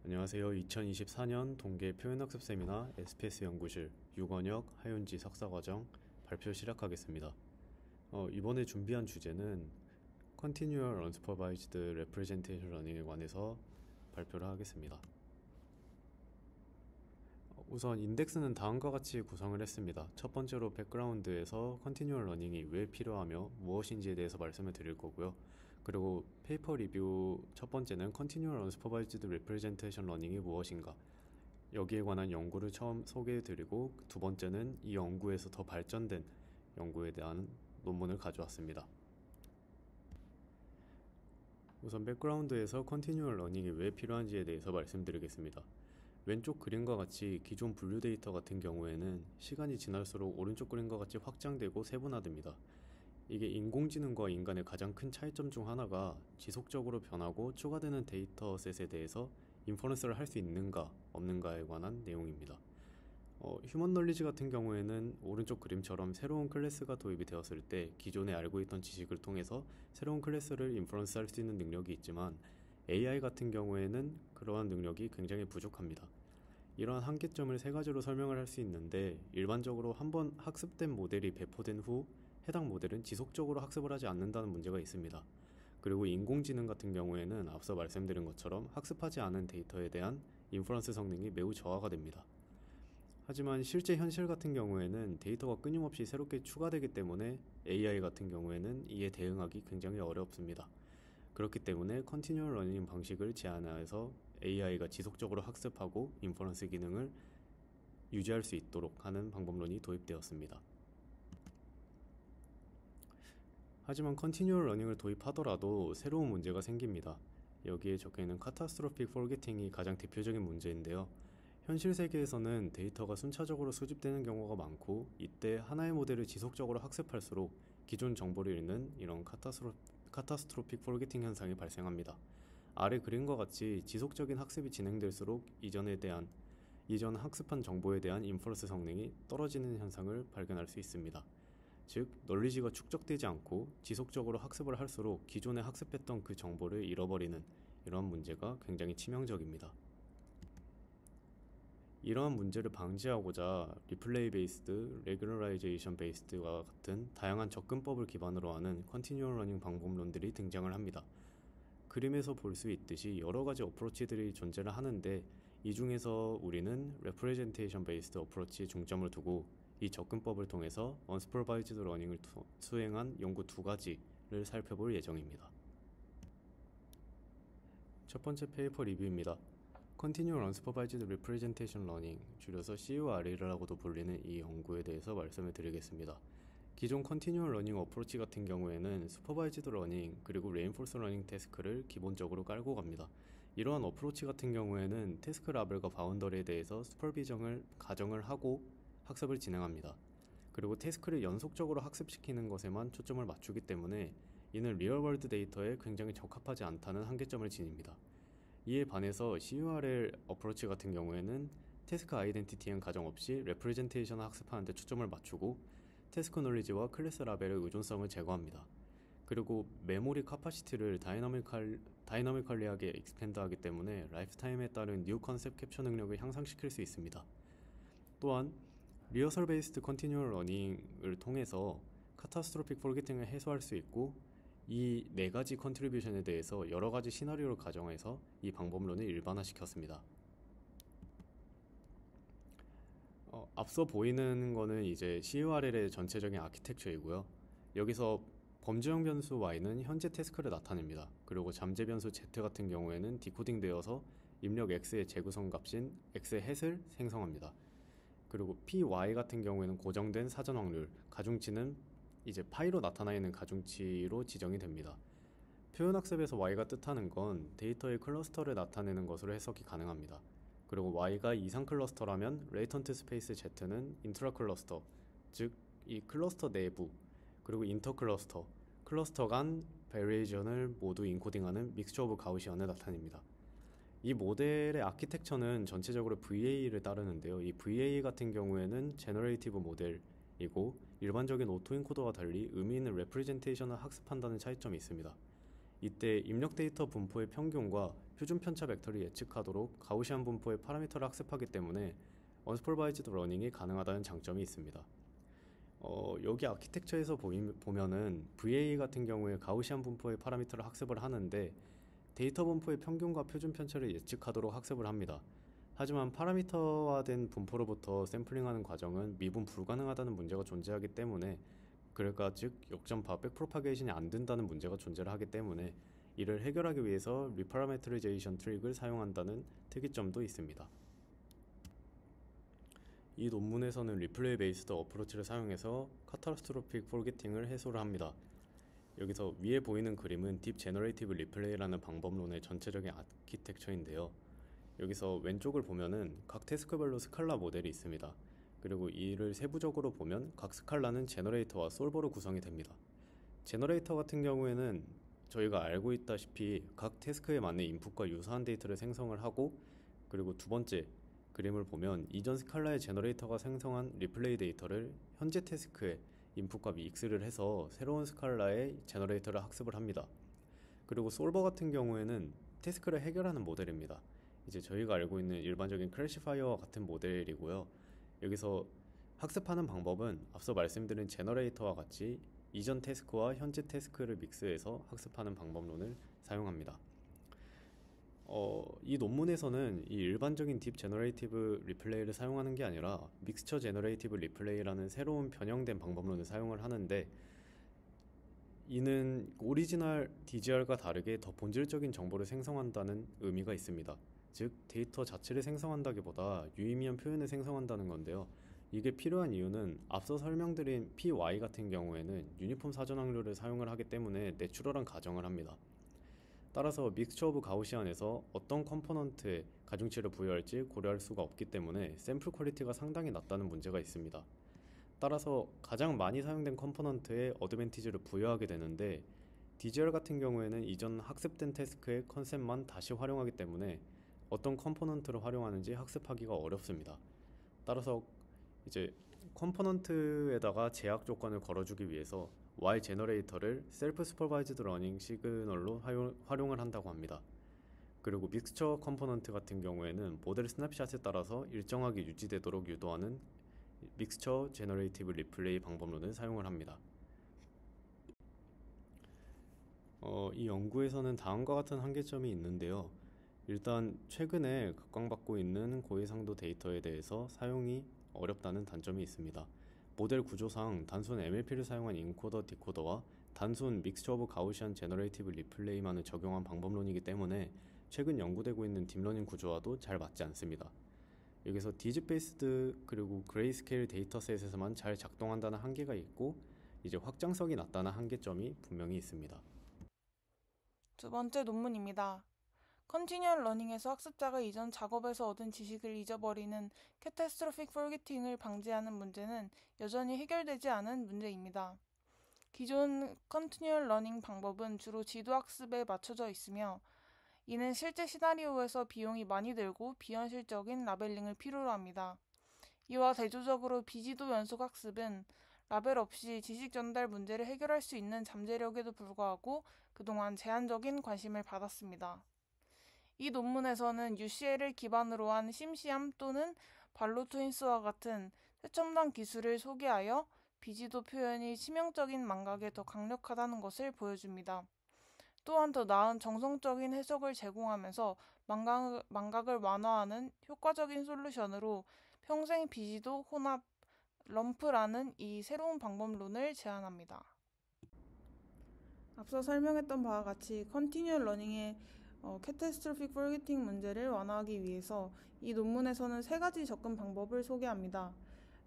안녕하세요. 2024년 동계 표현학습 세미나 SPS 연구실 유건혁 하윤지 석사과정 발표 시작하겠습니다. 이번에 준비한 주제는 Continual Unsupervised Representation Learning에 관해서 발표를 하겠습니다. 우선 인덱스는 다음과 같이 구성을 했습니다. 첫 번째로 백그라운드에서 Continual Learning이 왜 필요하며 무엇인지에 대해서 말씀을 드릴 거고요. 그리고 페이퍼 리뷰 첫 번째는 Continual Unsupervised Representation Learning이 무엇인가, 여기에 관한 연구를 처음 소개해드리고, 두 번째는 이 연구에서 더 발전된 연구에 대한 논문을 가져왔습니다. 우선 백그라운드에서 Continual Learning이 왜 필요한지에 대해서 말씀드리겠습니다. 왼쪽 그림과 같이 기존 분류 데이터 같은 경우에는 시간이 지날수록 오른쪽 그림과 같이 확장되고 세분화됩니다. 이게 인공지능과 인간의 가장 큰 차이점 중 하나가 지속적으로 변하고 추가되는 데이터셋에 대해서 인퍼런스를 할 수 있는가 없는가에 관한 내용입니다. 휴먼 널리지 같은 경우에는 오른쪽 그림처럼 새로운 클래스가 도입이 되었을 때 기존에 알고 있던 지식을 통해서 새로운 클래스를 인퍼런스 할 수 있는 능력이 있지만, AI 같은 경우에는 그러한 능력이 굉장히 부족합니다. 이러한 한계점을 세 가지로 설명을 할 수 있는데, 일반적으로 한번 학습된 모델이 배포된 후 해당 모델은 지속적으로 학습을 하지 않는다는 문제가 있습니다. 그리고 인공지능 같은 경우에는 앞서 말씀드린 것처럼 학습하지 않은 데이터에 대한 인퍼런스 성능이 매우 저하가 됩니다. 하지만 실제 현실 같은 경우에는 데이터가 끊임없이 새롭게 추가되기 때문에 AI 같은 경우에는 이에 대응하기 굉장히 어렵습니다. 그렇기 때문에 컨티뉴얼 러닝 방식을 제안해서 AI가 지속적으로 학습하고 인퍼런스 기능을 유지할 수 있도록 하는 방법론이 도입되었습니다. 하지만 컨티뉴얼 러닝을 도입하더라도 새로운 문제가 생깁니다. 여기에 적혀있는 카타스트로픽 포게팅이 가장 대표적인 문제인데요. 현실 세계에서는 데이터가 순차적으로 수집되는 경우가 많고, 이때 하나의 모델을 지속적으로 학습할수록 기존 정보를 잃는 이런 카타스트로픽 포게팅 현상이 발생합니다. 아래 그림과 같이 지속적인 학습이 진행될수록 이전 학습한 정보에 대한 인퍼런스 성능이 떨어지는 현상을 발견할 수 있습니다. 즉, 널리지가 축적되지 않고 지속적으로 학습을 할수록 기존에 학습했던 그 정보를 잃어버리는 이러한 문제가 굉장히 치명적입니다. 이러한 문제를 방지하고자 리플레이 베이스드, 레귤러라이제이션 베이스드와 같은 다양한 접근법을 기반으로 하는 컨티뉴얼 러닝 방법론들이 등장을 합니다. 그림에서 볼 수 있듯이 여러 가지 어프로치들이 존재를 하는데, 이 중에서 우리는 레프레젠테이션 베이스드 어프로치에 중점을 두고 이 접근법을 통해서 언스퍼바이즈드 러닝을 수행한 연구 두 가지를 살펴볼 예정입니다. 첫 번째 페이퍼 리뷰입니다. Continual Unsupervised Representation Learning, 줄여서 CURL이라고도 불리는 이 연구에 대해서 말씀을 드리겠습니다. 기존 Continual Learning 어프로치 같은 경우에는 Supervised Learning 그리고 Reinforced Learning 태스크를 기본적으로 깔고 갑니다. 이러한 어프로치 같은 경우에는 태스크 라벨과 바운더리에 대해서 슈퍼비전을 가정을 하고 학습을 진행합니다. 그리고 태스크를 연속적으로 학습시키는 것에만 초점을 맞추기 때문에 이는 리얼월드 데이터에 굉장히 적합하지 않다는 한계점을 지닙니다. 이에 반해서 CURL 어프로치 같은 경우에는 태스크 아이덴티티엔 가정 없이 레프레젠테이션을 학습하는 데 초점을 맞추고 태스크 놀리지와 클래스 라벨의 의존성을 제거합니다. 그리고 메모리 카파시티를 다이너미컬리하게 익스펜드하기 때문에 라이프타임에 따른 뉴 컨셉 캡처 능력을 향상시킬 수 있습니다. 또한 리허설 베이스드 컨티뉴얼 러닝을 통해서 카타스트로픽 포게팅을 해소할 수 있고, 이 네 가지 컨트리뷰션에 대해서 여러 가지 시나리오를 가정해서 이 방법론을 일반화시켰습니다. 앞서 보이는 거는 이제 CURL의 전체적인 아키텍처이고요. 여기서 범주형 변수 y는 현재 태스크를 나타냅니다. 그리고 잠재 변수 z 같은 경우에는 디코딩 되어서 입력 x의 재구성 값인 x의 햇을 생성합니다. 그리고 py 같은 경우에는 고정된 사전 확률, 가중치는 이제 파이로 나타나 있는 가중치로 지정이 됩니다. 표현학습에서 y가 뜻하는 건 데이터의 클러스터를 나타내는 것으로 해석이 가능합니다. 그리고 y가 이상 클러스터라면 레이턴트 스페이스 z는 인트라 클러스터, 즉 이 클러스터 내부, 그리고 인터 클러스터 간 베리에이션을 모두 인코딩하는 믹스처 오브 가우시언을 나타냅니다. 이 모델의 아키텍처는 전체적으로 VA를 따르는데요. 이 VA 같은 경우에는 제너레이티브 모델이고, 일반적인 오토 인코더와 달리 의미 있는 레프레젠테이션을 학습한다는 차이점이 있습니다. 이때 입력 데이터 분포의 평균과 표준 편차 벡터를 예측하도록 가우시안 분포의 파라미터를 학습하기 때문에 언스퍼바이즈드 러닝이 가능하다는 장점이 있습니다. 여기 아키텍처에서 보면은 VA 같은 경우에 가우시안 분포의 파라미터를 학습을 하는데 데이터 분포의 평균과 표준 편차를 예측하도록 학습을 합니다. 하지만 파라미터화된 분포로부터 샘플링하는 과정은 미분 불가능하다는 문제가 존재하기 때문에 그러니까 즉 역전파 백프로파게이션이 안 된다는 문제가 존재를 하기 때문에 이를 해결하기 위해서 리파라메트리제이션 트릭을 사용한다는 특이점도 있습니다. 이 논문에서는 리플레이 베이스드 어프로치를 사용해서 카타스트로픽 포게팅을 해소를 합니다. 여기서 위에 보이는 그림은 딥 제너레이티브 리플레이라는 방법론의 전체적인 아키텍처인데요. 여기서 왼쪽을 보면은 각 태스크별로 스칼라 모델이 있습니다. 그리고 이를 세부적으로 보면 각 스칼라는 제너레이터와 솔버로 구성이 됩니다. 제너레이터 같은 경우에는 저희가 알고 있다시피 각 태스크에 맞는 인풋과 유사한 데이터를 생성을 하고 그리고 두 번째 그림을 보면 이전 스칼라의 제너레이터가 생성한 리플레이 데이터를 현재 태스크에 인풋과 믹스를 해서 새로운 스칼라의 제너레이터를 학습을 합니다. 그리고 솔버 같은 경우에는 태스크를 해결하는 모델입니다. 이제 저희가 알고 있는 일반적인 클래시파이어와 같은 모델이고요. 여기서 학습하는 방법은 앞서 말씀드린 제너레이터와 같이 이전 태스크와 현재 태스크를 믹스해서 학습하는 방법론을 사용합니다. 이 논문에서는 이 일반적인 딥 제너레이티브 리플레이를 사용하는 게 아니라 믹스처 제너레이티브 리플레이라는 새로운 변형된 방법론을 사용을 하는데 이는 오리지널 DGR과 다르게 더 본질적인 정보를 생성한다는 의미가 있습니다. 즉 데이터 자체를 생성한다기보다 유의미한 표현을 생성한다는 건데요. 이게 필요한 이유는 앞서 설명드린 PY 같은 경우에는 유니폼 사전 확률을 사용을 하기 때문에 내추럴한 가정을 합니다. 따라서 믹스처 오브 가우시안에서 어떤 컴포넌트에 가중치를 부여할지 고려할 수가 없기 때문에 샘플 퀄리티가 상당히 낮다는 문제가 있습니다. 따라서 가장 많이 사용된 컴포넌트에 어드밴티지를 부여하게 되는데 DGR 같은 경우에는 이전 학습된 태스크의 컨셉만 다시 활용하기 때문에 어떤 컴포넌트를 활용하는지 학습하기가 어렵습니다. 따라서 이제 컴포넌트에다가 제약 조건을 걸어주기 위해서 Y 제너레이터를 셀프 슈퍼바이즈드 러닝 시그널로 활용을 한다고 합니다. 그리고 믹스처 컴포넌트 같은 경우에는 모델 스냅샷에 따라서 일정하게 유지되도록 유도하는 믹스처 제너레이티브 리플레이 방법론을 사용을 합니다. 이 연구에서는 다음과 같은 한계점이 있는데요. 일단 최근에 각광받고 있는 고해상도 데이터에 대해서 사용이 어렵다는 단점이 있습니다. 모델 구조상 단순 MLP를 사용한 인코더 디코더와 단순 믹스처 오브 가우시안 제너레이티브 리플레이만을 적용한 방법론이기 때문에 최근 연구되고 있는 딥러닝 구조와도 잘 맞지 않습니다. 여기서 디지 베이스드 그리고 그레이스케일 데이터셋에서만 잘 작동한다는 한계가 있고 이제 확장성이 낮다는 한계점이 분명히 있습니다. 두 번째 논문입니다. 컨티뉴얼 러닝에서 학습자가 이전 작업에서 얻은 지식을 잊어버리는 캐타스트로픽 포게팅을 방지하는 문제는 여전히 해결되지 않은 문제입니다. 기존 컨티뉴얼 러닝 방법은 주로 지도 학습에 맞춰져 있으며 이는 실제 시나리오에서 비용이 많이 들고 비현실적인 라벨링을 필요로 합니다. 이와 대조적으로 비지도 연속 학습은 라벨 없이 지식 전달 문제를 해결할 수 있는 잠재력에도 불구하고 그동안 제한적인 관심을 받았습니다. 이 논문에서는 UCL을 기반으로 한 심시암 또는 발로트윈스와 같은 최첨단 기술을 소개하여 비지도 표현이 치명적인 망각에 더 강력하다는 것을 보여줍니다. 또한 더 나은 정성적인 해석을 제공하면서 망각을 완화하는 효과적인 솔루션으로 평생 비지도 혼합 럼프라는 이 새로운 방법론을 제안합니다. 앞서 설명했던 바와 같이 컨티뉴얼 러닝의 캐타스트로픽 포게팅 문제를 완화하기 위해서 이 논문에서는 세 가지 접근 방법을 소개합니다.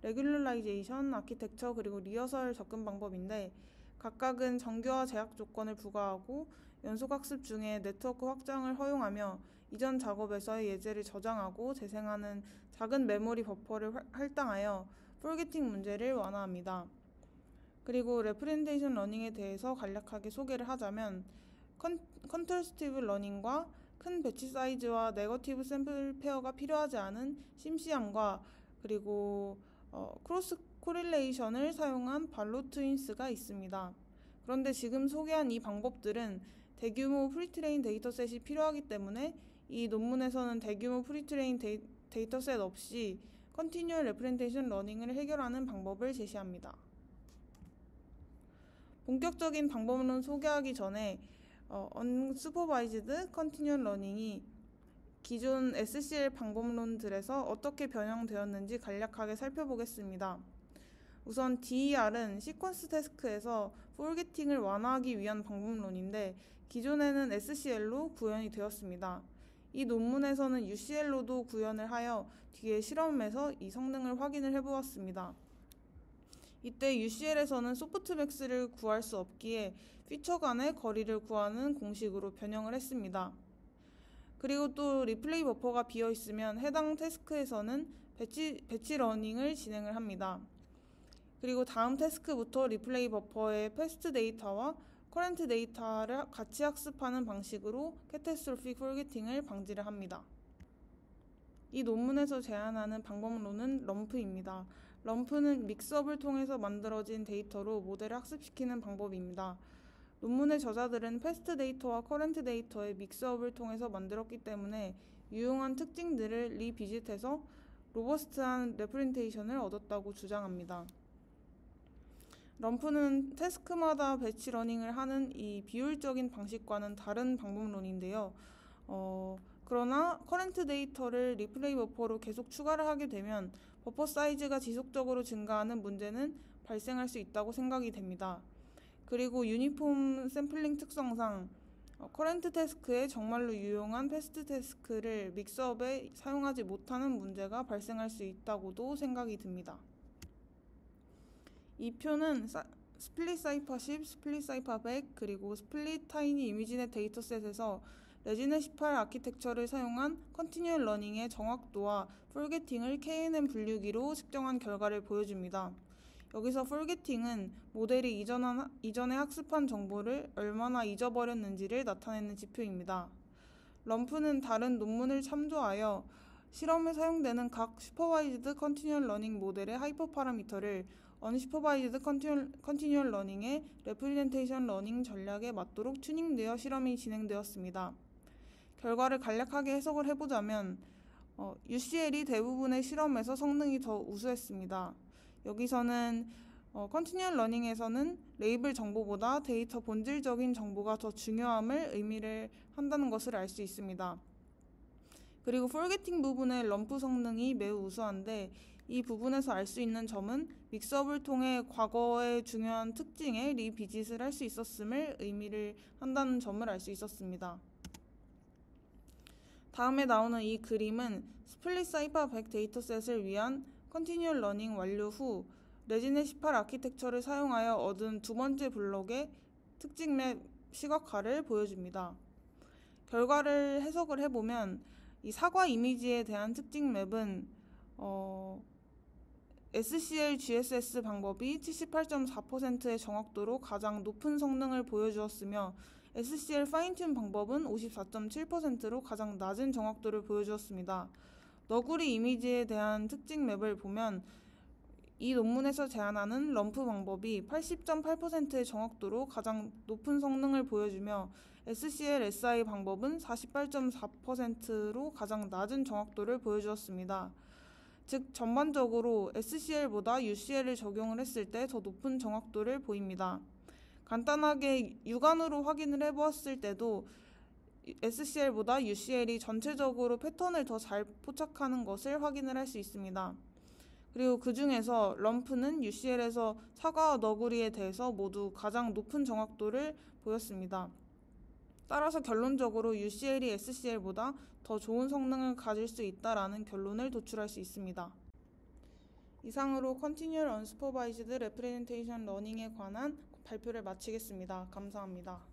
레귤러라이제이션, 아키텍처, 그리고 리허설 접근 방법인데 각각은 정교화 제약 조건을 부과하고 연속학습 중에 네트워크 확장을 허용하며 이전 작업에서의 예제를 저장하고 재생하는 작은 메모리 버퍼를 할당하여 포게팅 문제를 완화합니다. 그리고 레프레젠테이션 러닝에 대해서 간략하게 소개를 하자면 컨트러스티브 러닝과 큰 배치 사이즈와 네거티브 샘플 페어가 필요하지 않은 심시함과 그리고 크로스 코릴레이션을 사용한 발로트윈스가 있습니다. 그런데 지금 소개한 이 방법들은 대규모 프리트레인 데이터셋이 필요하기 때문에 이 논문에서는 대규모 프리트레인 데이터셋 없이 컨티뉴얼 레프렌테이션 러닝을 해결하는 방법을 제시합니다. 본격적인 방법론 소개하기 전에 unsupervised continual learning이 기존 SCL 방법론들에서 어떻게 변형되었는지 간략하게 살펴보겠습니다. 우선 DER은 시퀀스 태스크에서 포르게팅을 완화하기 위한 방법론인데 기존에는 SCL로 구현이 되었습니다. 이 논문에서는 UCL로도 구현을 하여 뒤에 실험에서 이 성능을 확인을 해보았습니다. 이때 UCL에서는 소프트맥스를 구할 수 없기에 피처 간의 거리를 구하는 공식으로 변형을 했습니다. 그리고 또 리플레이 버퍼가 비어있으면 해당 태스크에서는 배치 러닝을 진행을 합니다. 그리고 다음 태스크부터 리플레이 버퍼의 패스트 데이터와 커런트 데이터를 같이 학습하는 방식으로 캐타스트로픽 포르게팅을 방지를 합니다. 이 논문에서 제안하는 방법론은 럼프입니다. 럼프는 믹스업을 통해서 만들어진 데이터로 모델을 학습시키는 방법입니다. 논문의 저자들은 패스트 데이터와 커런트 데이터의 믹스업을 통해서 만들었기 때문에 유용한 특징들을 리비짓해서 로버스트한 레프렌테이션을 얻었다고 주장합니다. 럼프는 태스크마다 배치 러닝을 하는 이 비효율적인 방식과는 다른 방법론인데요. 그러나 커런트 데이터를 리플레이 버퍼로 계속 추가를 하게 되면 버퍼 사이즈가 지속적으로 증가하는 문제는 발생할 수 있다고 생각이 됩니다. 그리고 유니폼 샘플링 특성상 커런트 태스크에 정말로 유용한 패스트 태스크를 믹스업에 사용하지 못하는 문제가 발생할 수 있다고도 생각이 듭니다. 이 표는 스플릿 사이퍼 10, 스플릿 사이퍼 100, 그리고 스플릿 타이니 이미지넷 데이터셋에서 레지넷 18 아키텍처를 사용한 컨티뉴얼 러닝의 정확도와 포르게팅을 KNN 분류기로 측정한 결과를 보여줍니다. 여기서 포르게팅은 모델이 이전에 학습한 정보를 얼마나 잊어버렸는지를 나타내는 지표입니다. 럼프는 다른 논문을 참조하여 실험에 사용되는 각 슈퍼바이즈드 컨티뉴얼 러닝 모델의 하이퍼 파라미터를 언슈퍼바이즈드 컨티뉴얼 러닝의 레프레젠테이션 러닝 전략에 맞도록 튜닝되어 실험이 진행되었습니다. 결과를 간략하게 해석을 해보자면 UCL이 대부분의 실험에서 성능이 더 우수했습니다. 여기서는 컨티뉴얼 러닝에서는 레이블 정보보다 데이터 본질적인 정보가 더 중요함을 의미를 한다는 것을 알 수 있습니다. 그리고 포르게팅 부분의 럼프 성능이 매우 우수한데 이 부분에서 알 수 있는 점은 믹스업을 통해 과거의 중요한 특징에 리비짓을 할 수 있었음을 의미를 한다는 점을 알 수 있었습니다. 다음에 나오는 이 그림은 스플릿 사이퍼 100 데이터셋을 위한 컨티뉴얼 러닝 완료 후 레지넷 18 아키텍처를 사용하여 얻은 두 번째 블록의 특징 맵 시각화를 보여줍니다. 결과를 해석을 해보면 이 사과 이미지에 대한 특징 맵은 SCL GSS 방법이 78.4%의 정확도로 가장 높은 성능을 보여주었으며 SCL 파인튠 방법은 54.7%로 가장 낮은 정확도를 보여주었습니다. 너구리 이미지에 대한 특징 맵을 보면 이 논문에서 제안하는 럼프 방법이 80.8%의 정확도로 가장 높은 성능을 보여주며 SCL SI 방법은 48.4%로 가장 낮은 정확도를 보여주었습니다. 즉 전반적으로 SCL보다 UCL을 적용을 했을 때 더 높은 정확도를 보입니다. 간단하게 육안으로 확인을 해보았을 때도 SCL보다 UCL이 전체적으로 패턴을 더 잘 포착하는 것을 확인을 할 수 있습니다. 그리고 그 중에서 럼프는 UCL에서 사과와 너구리에 대해서 모두 가장 높은 정확도를 보였습니다. 따라서 결론적으로 UCL이 SCL보다 더 좋은 성능을 가질 수 있다라는 결론을 도출할 수 있습니다. 이상으로 Continual Unsupervised Representation Learning에 관한 발표를 마치겠습니다. 감사합니다.